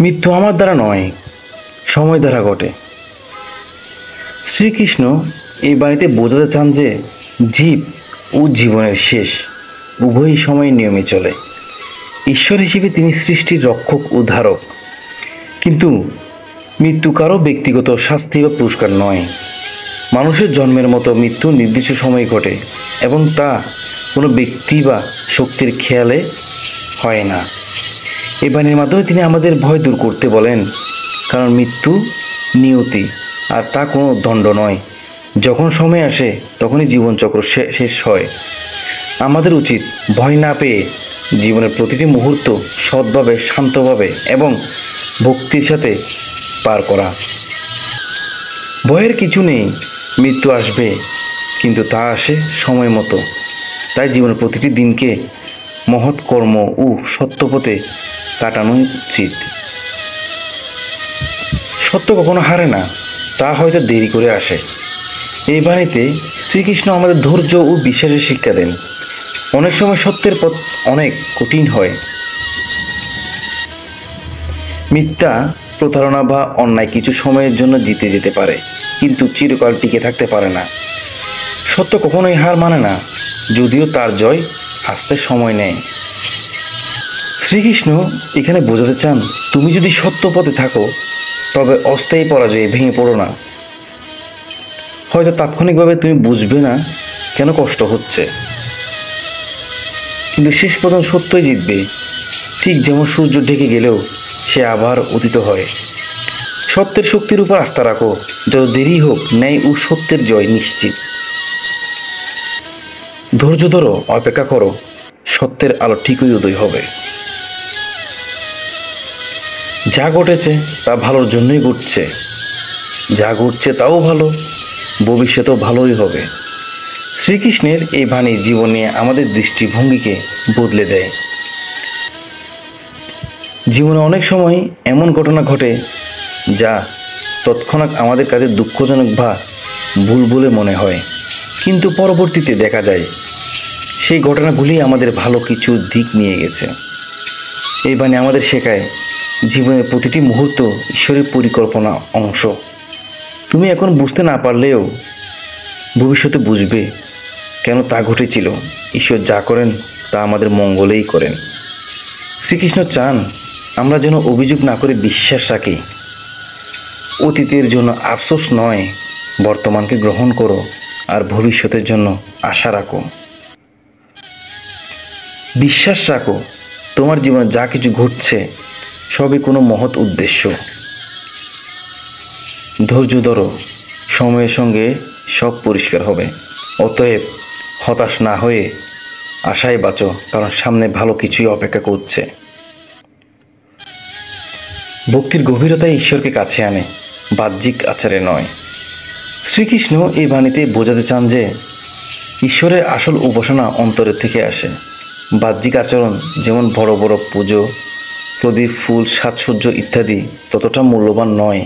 মৃত্যু আমার দ্বারা নয়, সময় দ্বারা ঘটে। শ্রীকৃষ্ণ এই বাণীতে বোঝাতে চান যে জীব ও জীবনের শেষ উভয়ই সময়ের নিয়মে চলে। ঈশ্বর হিসেবে তিনি সৃষ্টির রক্ষক ও ধারক, কিন্তু মৃত্যু কারো ব্যক্তিগত শাস্তি বা পুরস্কার নয়। মানুষের জন্মের মতো মৃত্যু নির্দিষ্ট সময়ে ঘটে এবং তা কোনো ব্যক্তি বা শক্তির খেয়ালে হয় না। এই বাণীর মাধ্যমে তিনি আমাদের ভয় দূর করতে বলেন, কারণ মৃত্যু নিয়তি আর তা কোনো দণ্ড নয়। যখন সময় আসে তখনই জীবনচক্র শেষ হয়। আমাদের উচিত ভয় না পেয়ে জীবনের প্রতিটি মুহূর্ত সৎভাবে, শান্তভাবে এবং ভক্তির সাথে পার করা। ভয়ের কিছু নেই, মৃত্যু আসবে, কিন্তু তা আসে সময় মতো। তাই জীবনের প্রতিটি দিনকে মহৎ কর্ম ও সত্যপথে কাটানো উচিত। সত্য কখনো হারে না, তা হয়তো দেরি করে আসে। এই বাণীতে শ্রীকৃষ্ণ আমাদের ধৈর্য ও বিশ্বাসের শিক্ষা দেন। অনেক সময় সত্যের পথ অনেক কঠিন হয়। মিথ্যা, প্রতারণা বা অন্যায় কিছু সময়ের জন্য জিতে যেতে পারে, কিন্তু চিরকাল টিকে থাকতে পারে না। সত্য কখনোই হার মানে না, যদিও তার জয় আসতে সময় নেয়। শ্রীকৃষ্ণ এখানে বোঝাতে চান, তুমি যদি সত্য পথে থাকো তবে অস্থায়ী পরাজয়ে ভেঙে পড়ো না। হয়তো তাৎক্ষণিকভাবে তুমি বুঝবে না কেন কষ্ট হচ্ছে, কিন্তু শেষ পর্যন্ত সত্যই জিতবে। ঠিক যেমন সূর্য ঢেকে গেলেও সে আবার উদিত হয়। সত্যের শক্তির উপর আস্থা রাখো, যত দেরি হোক ন্যায় ও সত্যের জয় নিশ্চিত। ধৈর্য ধরো, অপেক্ষা করো, সত্যের আলো ঠিকই উদয় হবে। যা ঘটেছে তা ভালোর জন্যই ঘটছে, যা ঘটছে তাও ভালো, ভবিষ্যতেও ভালোই হবে। শ্রীকৃষ্ণের এই বাণী জীবনে আমাদের দৃষ্টিভঙ্গিকে বদলে দেয়। জীবনে অনেক সময় এমন ঘটনা ঘটে যা তৎক্ষণাৎ আমাদের কাছে দুঃখজনক বা ভুল বলে মনে হয়, কিন্তু পরবর্তীতে দেখা যায় সেই ঘটনাগুলি আমাদের ভালো কিছু দিক নিয়ে গেছে। এই বাণী আমাদের শেখায় জীবনের প্রতিটি মুহূর্ত ঈশ্বরের পরিকল্পনা অংশ। তুমি এখন বুঝতে না পারলেও ভবিষ্যতে বুঝবে কেন তা ঘটেছিল। ঈশ্বর যা করেন তা আমাদের মঙ্গলেই করেন। শ্রীকৃষ্ণ চান আমরা যেন অভিযোগ না করে বিশ্বাস রাখি। অতীতের জন্য আফসোস নয়, বর্তমানকে গ্রহণ করো আর ভবিষ্যতের জন্য আশা রাখো। বিশ্বাস রাখো তোমার জীবনে যা কিছু ঘটছে সবই কোনো মহৎ উদ্দেশ্য। ধৈর্য ধরো, সময়ের সঙ্গে সব পরিষ্কার হবে। অতএব হতাশ না হয়ে আশায় বাঁচো, কারণ সামনে ভালো কিছুই অপেক্ষা করছে। ভক্তির গভীরতায় ঈশ্বরকে কাছে আনে, বাহ্যিক আচারে নয়। শ্রীকৃষ্ণ এই বাণীতে বোঝাতে চান যে ঈশ্বরের আসল উপাসনা অন্তরের থেকে আসে। বাহ্যিক আচরণ যেমন বড় বড় পুজো, প্রদীপ, ফুল, সাজসজ্জা ইত্যাদি ততটা মূল্যবান নয়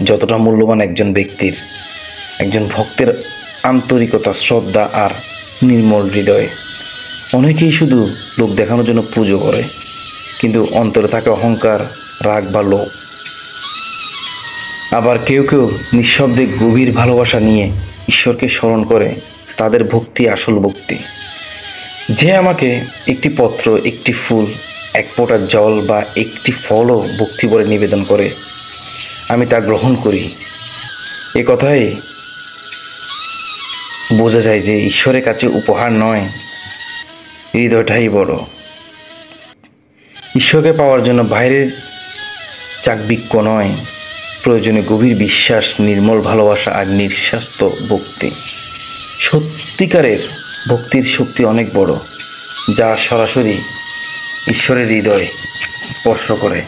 যতটা মূল্যবান একজন ভক্তের আন্তরিকতা, শ্রদ্ধা আর নির্মল হৃদয়। অনেকেই শুধু লোক দেখানোর জন্য পুজো করে, কিন্তু অন্তরে থাকে অহংকার, রাগ বা লোভ। আবার কেউ কেউ নিঃশব্দে গভীর ভালোবাসা নিয়ে ঈশ্বরকে স্মরণ করে, তাদের ভক্তি আসল ভক্তি। যে আমাকে একটি পত্র, একটি ফুল, এক ফোঁটা জল বা একটি ফলও ভক্তি বলে নিবেদন করে, আমি তা গ্রহণ করি। এ কথাই বোঝা যায় যে ঈশ্বরের কাছে উপহার নয়, হৃদয়টাই বড়। ঈশ্বরকে পাওয়ার জন্য বাইরের চাকবিক্য নয়, প্রয়োজনে গভীর বিশ্বাস, নির্মল ভালোবাসা আর নিঃস্বার্থ ভক্তি। সত্যিকারের ভক্তির শক্তি অনেক বড়, যা সরাসরি ঈশ্বরের হৃদয় স্পর্শ করে।